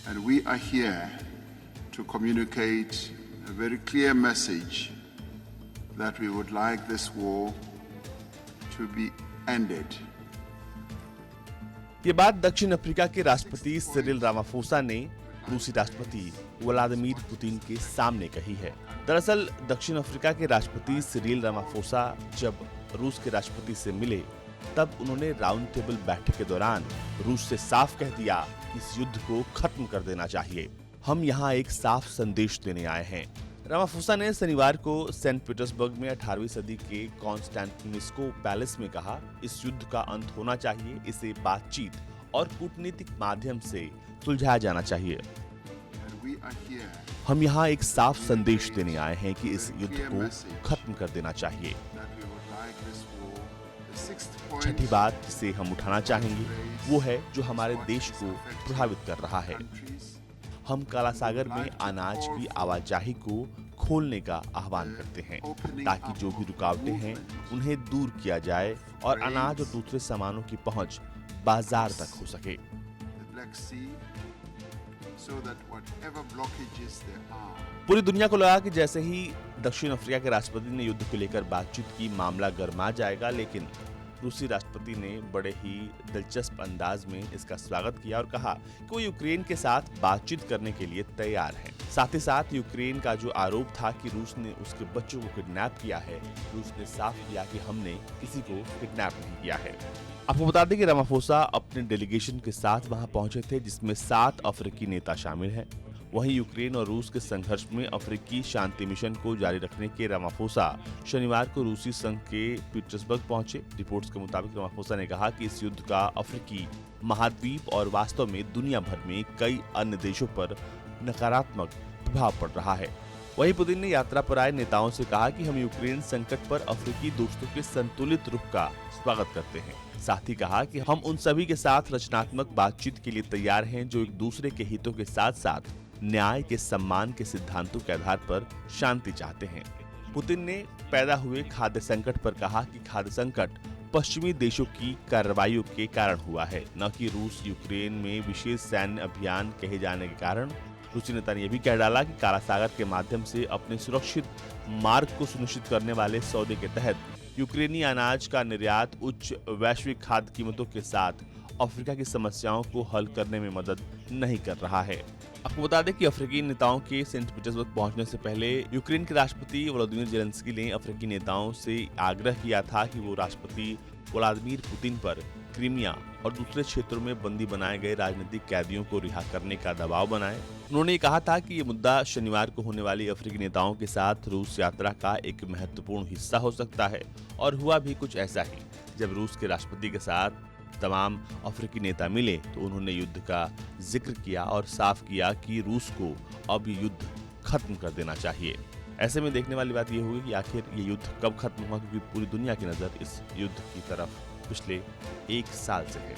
And we are here to communicate a very clear message that we would like this war to be ended. ये बात दक्षिण Africa के राष्ट्रपति Cyril Ramaphosa ने रूसी राष्ट्रपति व्लादिमीर पुतिन के सामने कही है। दरअसल दक्षिण अफ्रीका के राष्ट्रपति सिरिल रामाफोसा जब रूस के राष्ट्रपति से मिले तब उन्होंने राउंड टेबल बैठक के दौरान रूस से साफ कह दिया कि इस युद्ध को खत्म कर देना चाहिए। हम यहाँ एक साफ संदेश देने आए हैं। रामाफोसा ने शनिवार को सेंट पीटर्सबर्ग में 18वीं सदी के कॉन्स्टेंटिनोस्को पैलेस में कहा, इस युद्ध का अंत होना चाहिए, इसे बातचीत और कूटनीतिक माध्यम से सुलझाया जाना चाहिए। हम यहाँ एक साफ संदेश देने आए हैं कि इस युद्ध को खत्म कर देना चाहिए। छठी बात जिसे हम उठाना चाहेंगे वो है जो हमारे देश को प्रभावित कर रहा है। हम काला सागर में अनाज की आवाजाही को खोलने का आह्वान करते हैं ताकि जो भी रुकावटें हैं उन्हें दूर किया जाए और अनाज और दूसरे सामानों की पहुंच बाजार तक हो सके। पूरी दुनिया को लगा कि जैसे ही दक्षिण अफ्रीका के राष्ट्रपति ने युद्ध को लेकर बातचीत की मामला गर्मा जाएगा, लेकिन रूसी राष्ट्रपति ने बड़े ही दिलचस्प अंदाज में इसका स्वागत किया और कहा कि वो यूक्रेन के साथ बातचीत करने के लिए तैयार है। साथ ही साथ यूक्रेन का जो आरोप था कि रूस ने उसके बच्चों को किडनैप किया है, रूस ने साफ किया कि हमने किसी को किडनैप नहीं किया है। आपको बता दें कि रामाफोसा अपने डेलीगेशन के साथ वहां पहुंचे थे जिसमें 7 अफ्रीकी नेता शामिल हैं। वहीं यूक्रेन और रूस के संघर्ष में अफ्रीकी शांति मिशन को जारी रखने के रामाफोसा शनिवार को रूसी संघ के पीटर्सबर्ग पहुंचे। रिपोर्ट्स के मुताबिक रामाफोसा ने कहा कि इस युद्ध का अफ्रीकी महाद्वीप और वास्तव में दुनिया भर में कई अन्य देशों पर नकारात्मक प्रभाव पड़ रहा है। वहीं पुतिन ने यात्रा पर आए नेताओं से कहा कि हम यूक्रेन संकट पर अफ्रीकी दोस्तों के संतुलित रुख का स्वागत करते हैं। साथ ही कहा कि हम उन सभी के साथ रचनात्मक बातचीत के लिए तैयार हैं जो एक दूसरे के हितों के साथ साथ न्याय के सम्मान के सिद्धांतों के आधार पर शांति चाहते हैं। पुतिन ने पैदा हुए खाद्य संकट पर कहा कि खाद्य संकट पश्चिमी देशों की कार्रवाइयों के कारण हुआ है, न कि रूस यूक्रेन में विशेष सैन्य अभियान कहे जाने के कारण। रूसी नेता ने यह भी कह डाला कि काला सागर के माध्यम से अपने सुरक्षित मार्ग को सुनिश्चित करने वाले सौदे के तहत यूक्रेनी अनाज का निर्यात उच्च वैश्विक खाद्य कीमतों के साथ अफ्रीका की समस्याओं को हल करने में मदद नहीं कर रहा है। आपको बता दें कि अफ्रीकी नेताओं के सेंट पीटर्सबर्ग पहुंचने से पहले यूक्रेन के राष्ट्रपति व्लादिमीर ज़ेलेंस्की ने अफ्रीकी नेताओं से आग्रह किया था कि वो राष्ट्रपति व्लादिमीर पुतिन पर क्रीमिया और दूसरे क्षेत्रों में बंदी बनाए गए राजनीतिक कैदियों को रिहा करने का दबाव बनाए। उन्होंने कहा था कि ये मुद्दा शनिवार को होने वाली अफ्रीकी नेताओं के साथ रूस यात्रा का एक महत्वपूर्ण हिस्सा हो सकता है और हुआ भी कुछ ऐसा ही। जब रूस के राष्ट्रपति के साथ तमाम अफ्रीकी नेता मिले तो उन्होंने युद्ध का जिक्र किया और साफ किया कि रूस को अब ये युद्ध खत्म कर देना चाहिए। ऐसे में देखने वाली बात ये होगी कि आखिर ये युद्ध कब खत्म हुआ, क्योंकि पूरी दुनिया की नजर इस युद्ध की तरफ पिछले 1 साल से है।